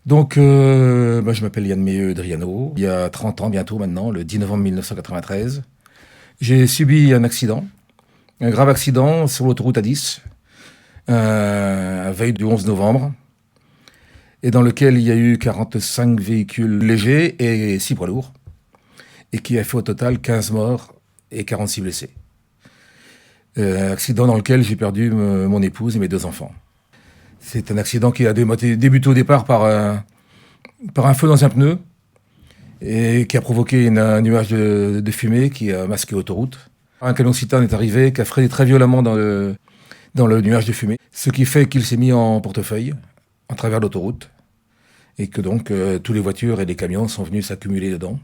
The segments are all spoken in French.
Je m'appelle Yann Meilleux Driano. Il y a 30 ans bientôt maintenant, le 10 novembre 1993, j'ai subi un accident, un grave accident sur l'autoroute A10, à veille du 11 novembre, et dans lequel il y a eu 45 véhicules légers et 6 poids lourds, et qui a fait au total 15 morts et 46 blessés. Accident dans lequel j'ai perdu mon épouse et mes 2 enfants. C'est un accident qui a débuté au départ par un feu dans un pneu et qui a provoqué un nuage de fumée qui a masqué l'autoroute. Un camion citerne est arrivé qui a freiné très violemment dans le nuage de fumée, ce qui fait qu'il s'est mis en portefeuille en travers l'autoroute et que donc toutes les voitures et les camions sont venus s'accumuler dedans.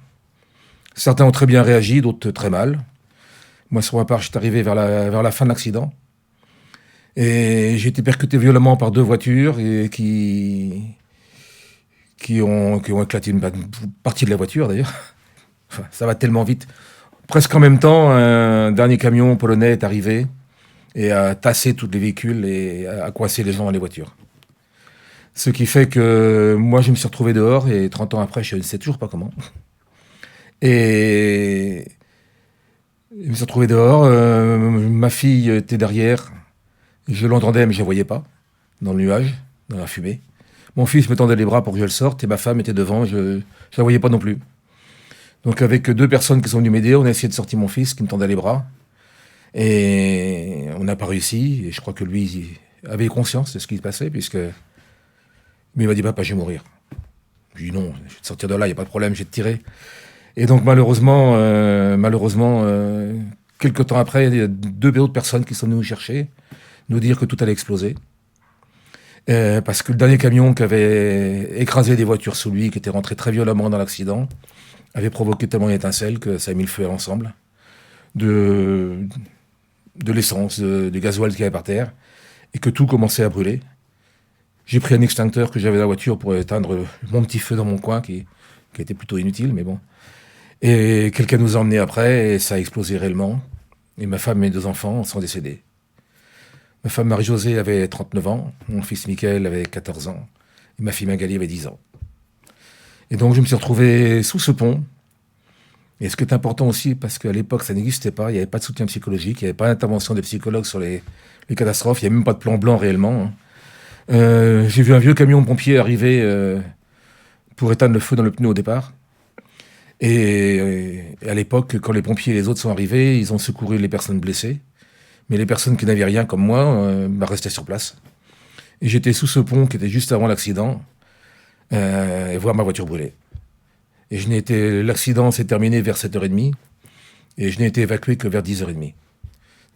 Certains ont très bien réagi, d'autres très mal. Moi, sur ma part, je suis arrivé vers la fin de l'accident. Et j'ai été percuté violemment par 2 voitures et qui ont éclaté une partie de la voiture, d'ailleurs. Enfin, ça va tellement vite. Presque en même temps, un dernier camion polonais est arrivé et a tassé tous les véhicules et a coincé les gens dans les voitures. Ce qui fait que moi, je me suis retrouvé dehors et 30 ans après, je ne sais toujours pas comment. Et je me suis retrouvé dehors, ma fille était derrière, je l'entendais mais je ne la voyais pas, dans le nuage, dans la fumée. Mon fils me tendait les bras pour que je le sorte et ma femme était devant, je ne la voyais pas non plus. Donc avec 2 personnes qui sont venues m'aider, on a essayé de sortir mon fils qui me tendait les bras. Et on n'a pas réussi, et je crois que lui avait conscience de ce qui se passait, mais il m'a dit, papa, je vais mourir. Je lui ai dit, non, je vais te sortir de là, il n'y a pas de problème, je vais te tirer. Et donc malheureusement, quelques temps après, il y a 2 autres personnes qui sont venues nous chercher, nous dire que tout allait exploser. Parce que le dernier camion qui avait écrasé des voitures sous lui, qui était rentré très violemment dans l'accident, avait provoqué tellement une étincelle que ça a mis le feu à l'ensemble. De l'essence, du gasoil qu'il y avait par terre, et que tout commençait à brûler. J'ai pris un extincteur que j'avais dans la voiture pour éteindre mon petit feu dans mon coin, qui était plutôt inutile, mais bon. Et quelqu'un nous a emmenés après, et ça a explosé réellement. Et ma femme et mes 2 enfants sont décédés. Ma femme Marie-Josée avait 39 ans, mon fils Mickaël avait 14 ans, et ma fille Magali avait 10 ans. Et donc je me suis retrouvé sous ce pont. Et ce qui est important aussi, parce qu'à l'époque ça n'existait pas, il n'y avait pas de soutien psychologique, il n'y avait pas d'intervention des psychologues sur les catastrophes, il n'y avait même pas de plan blanc réellement. J'ai vu un vieux camion pompier arriver pour éteindre le feu dans le pneu au départ. Et à l'époque, quand les pompiers et les autres sont arrivés, ils ont secouru les personnes blessées. Mais les personnes qui n'avaient rien, comme moi, restaient sur place. Et j'étais sous ce pont qui était juste avant l'accident, et voir ma voiture brûler. Et l'accident s'est terminé vers 7h30, et je n'ai été évacué que vers 10h30.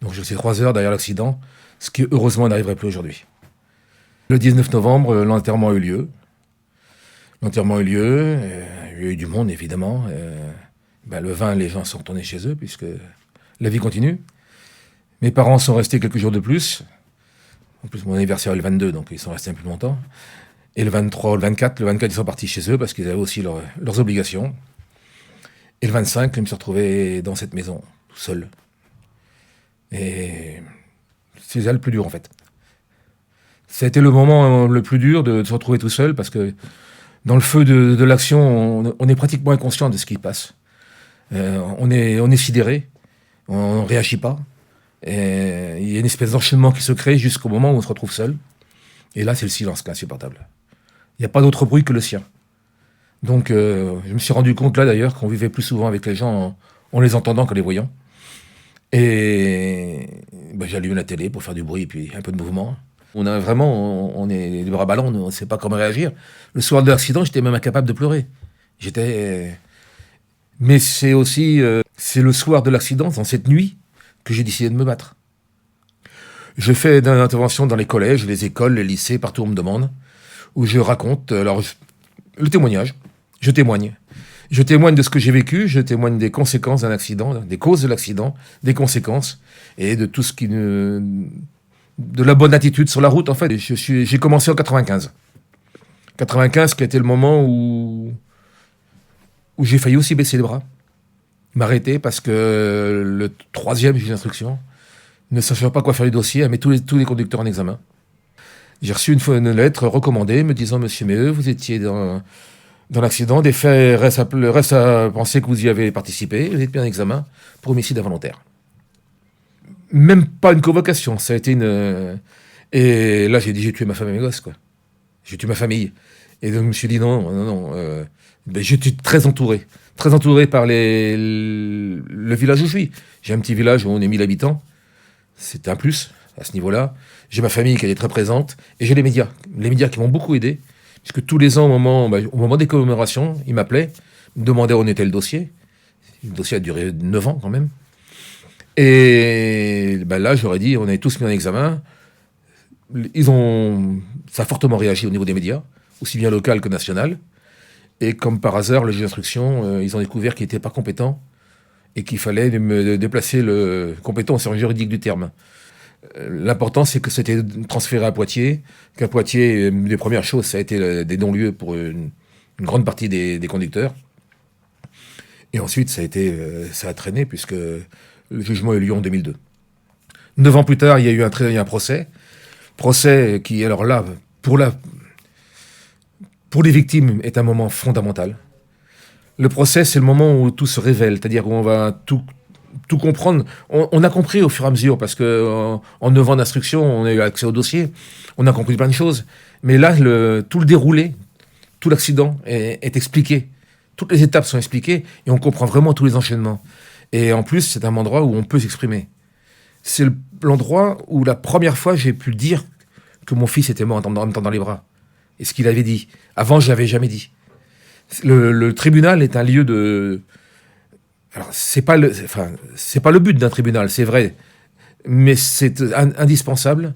Donc je suis 3 heures derrière l'accident, ce qui heureusement n'arriverait plus aujourd'hui. Le 19 novembre, l'enterrement a eu lieu. Il y a eu du monde évidemment. Le 20, les gens sont retournés chez eux, puisque la vie continue. Mes parents sont restés quelques jours de plus. En plus, mon anniversaire est le 22, donc ils sont restés un peu plus longtemps. Et le 23, le 24, ils sont partis chez eux parce qu'ils avaient aussi leurs obligations. Et le 25, je me suis retrouvé dans cette maison, tout seul. Et c'est ça le plus dur, en fait. Ça a été le moment le plus dur de se retrouver tout seul parce que dans le feu de l'action, on est pratiquement inconscient de ce qui passe. On est sidéré, on ne réagit pas. Et il y a une espèce d'enchaînement qui se crée jusqu'au moment où on se retrouve seul. Et là, c'est le silence qui est insupportable. Il n'y a pas d'autre bruit que le sien. Donc, je me suis rendu compte là, d'ailleurs, qu'on vivait plus souvent avec les gens en les entendant qu'en les voyant. Et j'ai allumé la télé pour faire du bruit et puis un peu de mouvement. On est les bras ballants, on ne sait pas comment réagir. Le soir de l'accident, j'étais même incapable de pleurer. Mais c'est aussi, c'est le soir de l'accident, dans cette nuit, que j'ai décidé de me battre. Je fais des interventions dans les collèges, les écoles, les lycées, partout où on me demande, où je raconte le témoignage. Je témoigne. Je témoigne de ce que j'ai vécu, je témoigne des conséquences d'un accident, des causes de l'accident, des conséquences, et de tout ce de la bonne attitude sur la route, en fait. J'ai commencé en 95. 95 qui a été le moment où j'ai failli aussi baisser les bras. M'arrêter parce que le 3e juge d'instruction, ne sachant pas quoi faire du dossier, a mis tous les conducteurs en examen. J'ai reçu une lettre recommandée me disant: Monsieur Méheux, vous étiez dans l'accident, des faits restent à penser que vous y avez participé, vous êtes mis en examen pour homicide involontaire. Même pas une convocation, ça a été une... Et là, j'ai dit: j'ai tué ma femme et mes gosses, quoi. J'ai tué ma famille. Et donc, je me suis dit: non, non, non. Ben, j'étais très entouré par le village où je suis. J'ai un petit village où on est 1000 habitants. C'est un plus à ce niveau-là. J'ai ma famille qui est très présente. Et j'ai les médias qui m'ont beaucoup aidé. Puisque tous les ans, au moment des commémorations, ils m'appelaient, me demandaient où en était le dossier. Le dossier a duré 9 ans quand même. Et ben là, j'aurais dit: on est tous mis en examen. Ça a fortement réagi au niveau des médias, aussi bien local que national. Et comme par hasard, le juge d'instruction, ils ont découvert qu'il n'était pas compétent et qu'il fallait me déplacer le compétent au sens juridique du terme. L'important, c'est que c'était transféré à Poitiers, qu'à Poitiers, les premières choses, ça a été des non-lieux pour une grande partie des conducteurs. Et ensuite, ça a traîné, puisque le jugement a eu lieu en 2002. 9 ans plus tard, il y a eu un procès. Procès qui, alors là, pour les victimes, est un moment fondamental. Le procès, c'est le moment où tout se révèle, c'est-à-dire où on va tout comprendre. On a compris au fur et à mesure, parce que en 9 ans d'instruction, on a eu accès au dossier, on a compris plein de choses. Mais là, tout le déroulé, tout l'accident est expliqué. Toutes les étapes sont expliquées et on comprend vraiment tous les enchaînements. Et en plus, c'est un endroit où on peut s'exprimer. C'est l'endroit où la première fois j'ai pu dire que mon fils était mort en me tendant les bras. Et ce qu'il avait dit. Avant, je l'avais jamais dit. Le tribunal est un lieu de... Alors, c'est pas le but d'un tribunal, c'est vrai. Mais c'est indispensable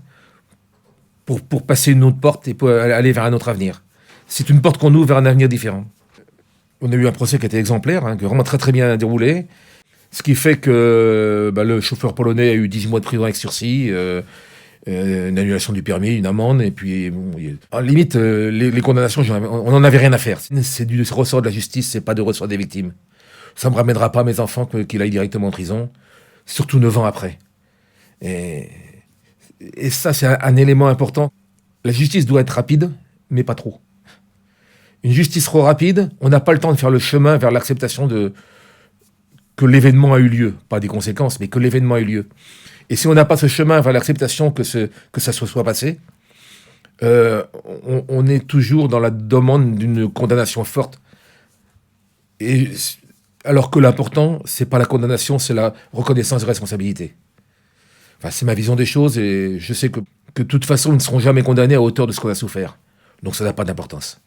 pour passer une autre porte et pour aller vers un autre avenir. C'est une porte qu'on ouvre vers un avenir différent. On a eu un procès qui était exemplaire, qui est vraiment très très bien déroulé. Ce qui fait que le chauffeur polonais a eu 18 mois de prison avec sursis, une annulation du permis, une amende, et puis en limite, les condamnations, on n'en avait rien à faire. C'est du ressort de la justice, c'est pas du ressort des victimes. Ça ne me ramènera pas mes enfants qu'il aille directement en prison, surtout 9 ans après. Et ça, c'est un élément important. La justice doit être rapide, mais pas trop. Une justice trop rapide, on n'a pas le temps de faire le chemin vers l'acceptation que l'événement a eu lieu. Pas des conséquences, mais que l'événement a eu lieu. Et si on n'a pas ce chemin vers l'acceptation que ça se soit passé, on est toujours dans la demande d'une condamnation forte. Alors que l'important, c'est pas la condamnation, c'est la reconnaissance de responsabilité. Enfin, c'est ma vision des choses et je sais que de toute façon, ils ne seront jamais condamnés à hauteur de ce qu'on a souffert. Donc ça n'a pas d'importance.